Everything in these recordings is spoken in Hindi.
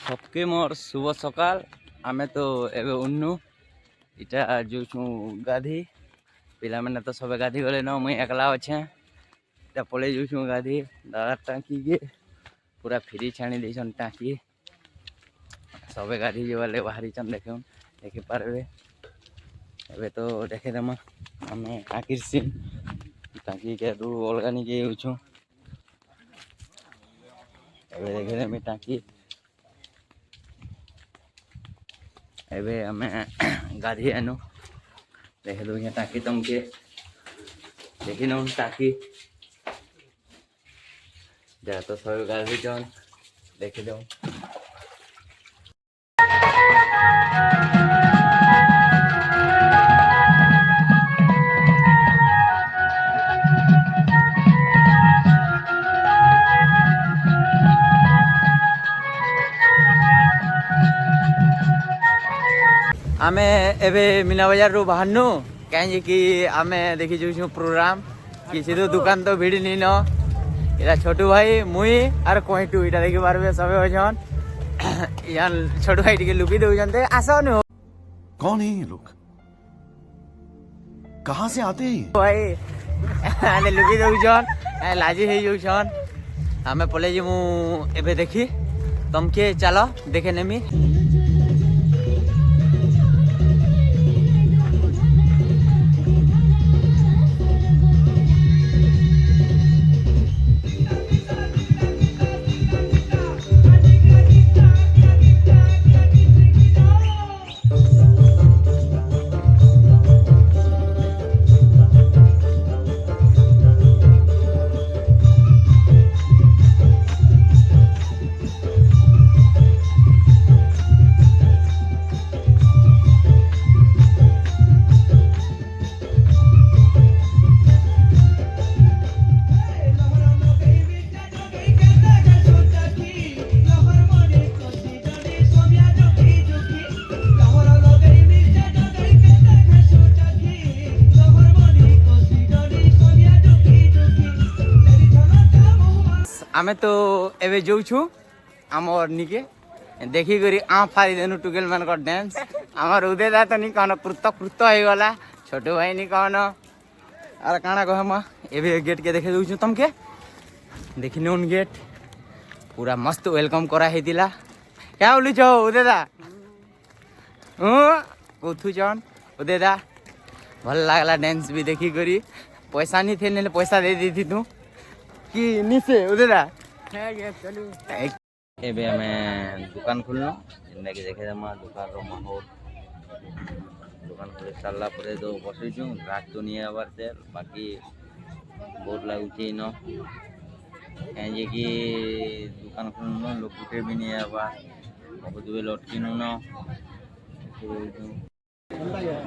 सबके मोर शुभ सकाल आमे तो एबे उन्नु इटा जो छु गाधी पिला मैंने तो सब गाधी गले न मुई एकला अच्छे इटा पले जो छु गाधी दादा टाँकी के पूरा फ्री छाणी देछन टाँकी सबे गाधी जीवाले बाहरी चन देखि पारबे एबे तो देखे दमा आमे आखिर सीन टाँकी के दू अलगानी के छु एबे देखे देमी टाँकी एबे हमें गाधी आनु देखे दो यहाँ टाँकी तुमके देखी न टाँकी जा तो सब गाधी जन देखी दो आमे एबे मीना बाजार रू बाहरनु कहीं कि आमे देखी जो प्रोग्राम किसी तो दुकान तो भिड़ नहीं न इला छोटू भाई मुई और कोईटू इटा देखि पारबे सबे होजन यान छोटू भाई टिके लुकी दउजन ते आसो न कौन है ये लोग कहां से आते हैं भाई आने लुकी दउजन लाजी हे जोछन आमे पले जे मु एबे देखी तुमके चलो देखे नेमी आमे तो एबे जो छु आमर निके देखी करी आ फारी देनु टुकेल मान को डांस आमर उदय दा तो नि कहन कृत हो गला छोटू भाई नि कहन अरे काना कहमा एबे गेट के देखे दउ छु तुमके देखि नोन गेट पूरा मस्त वेलकम करा हेतिला क्या बोली छो उदय दा कोथु जन उदय दा भल लागला डांस भी देखी करी पैसा नि थे ने पैसा दे दी थी तू कि निसे उधर चलू एबे हमें दुकान खुलनो जिंदा के देखे दमा दुकान रो माहौल दुकान खुले साला परे तो बसै छु रात तो नहीं आवर से बाकी बोर्ड लागु छी न जे कि दुकान खुलनो लोग गुटे भी नहीं आवा बहुत दुबे लटकिनु न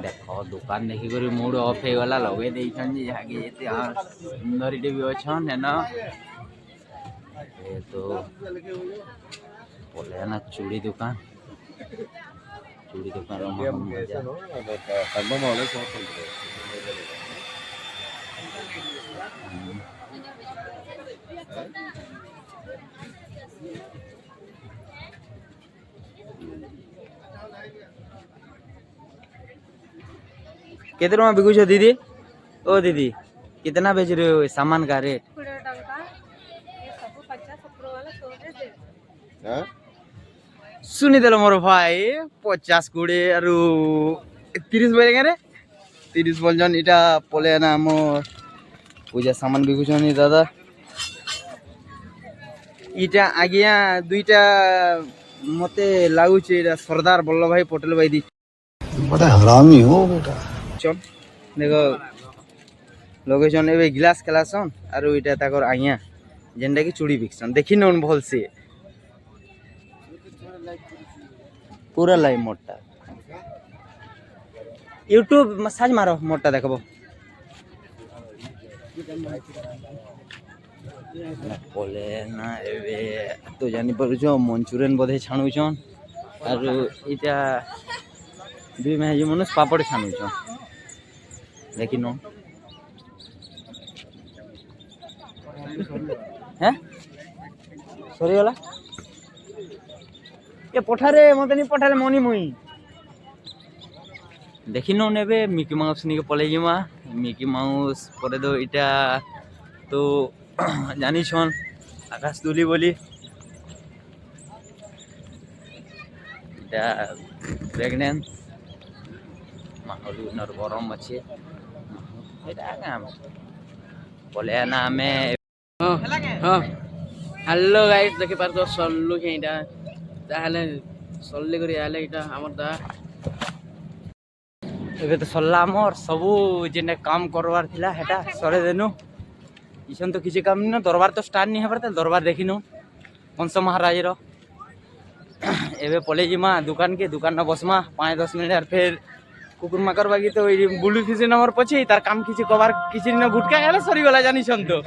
देखो दुकान देखी कर मूड ऑफ हो गला लगे देछन जे आगे जेते सुंदर भी अच्छन है ना ये तो बोले ना चूड़ी दुकान कितना बिकु छो दीदी ओ दीदी कितना बेच रहे हो सामान का रेट सुनी देलो मोर भाई 50 कुड़े और 30 बोले रे 30 बोलजन इटा पले ना मोर पूजा सामान बिकु छनी दादा इटा आगिया दुईटा मते लागु छे सरदार वल्लभ भाई पटेल भाई दी बड़ा हरामी हो बेटा चल देखो लोकेशन एबे गिलास खेलासन और इटा ताकर आइया जेंडा की चूड़ी बिकसन देखि नन भल से पूरा लाइव मोटा यूट्यूब मसाज मारो मोटा देखबो बोले ना एबे तो जानी परुछो मंचूरियन बोधे छाणुछन और इटा दुई मेहजी मनुष पापड़ छाणुछन देखि न हैं सरी वाला ये पठारे मत नहीं पठारे मनी मुई देखिन नेबे मिकी माउस निके पले जिमा मिकी माउस परे दो इटा तो जानी छन आकाश दुली बोली इटा प्रेग्नेंट माहौल नर गरम अच्छे इटा काम बोले ना हमें हाँ हेलो गाइस देखि पार तो सल्लु के इटा ताहले सल्ले करी आले इटा हमर दा एबे तो सल्ला मोर सबू जेने काम करवार थिला हेटा सरे देनु इसन तो किसी काम न दरबार तो स्टार्ट नहीं हेबर दरबार देखिनु कंस महाराज रो एबे पले जिमा दुकान के दुकान न बसमा 5-10 मिनट और फिर कुकुर माकर बागी तो बुलू फिसी नंबर पछी तार काम किसी कबार किसी न गुटका गेला सरी गला जानी सन तो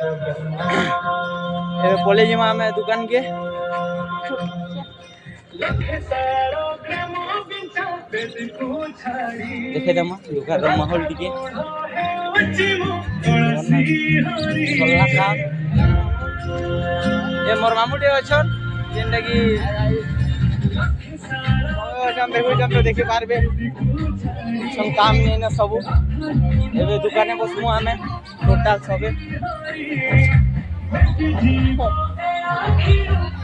एबे पले जिमा में दुकान के देखे दमा दुकान रो माहौल टिके ए मोर मामुटे अछन जेंडा की जब देखि पारबे सब काम नहीं ना सब एबे दुकाने बसमु हमें टोटल सबे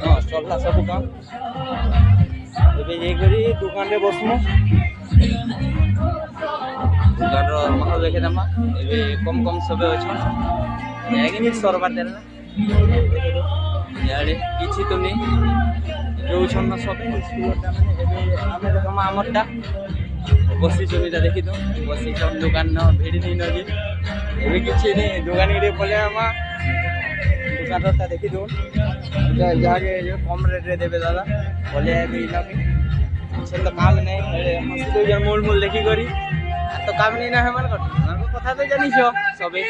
हां चलला सब काम एबे ये करी दुकान रे बसमु दुकान रो माहौल देखे दमा एबे कम कम सबे अछन यागिनी सरबार देला याडे किछि तो नहीं जो छन सब स्कूलटा माने एबे आमे देखमा हमरटा बसी छबिटा देखि तो बसी छन दुकान न भिड़ी नहीं नजे एबे किछि नहीं दुकान रे बोले आमा दुकान रता देखि दो जागे जो कम रेट रे देबे दादा बोले एबे इना के छन तो काम नहीं हसलो जन मूल मूल देखि करी तो काम नहीं ना हमर कथा तो जानी छो सबे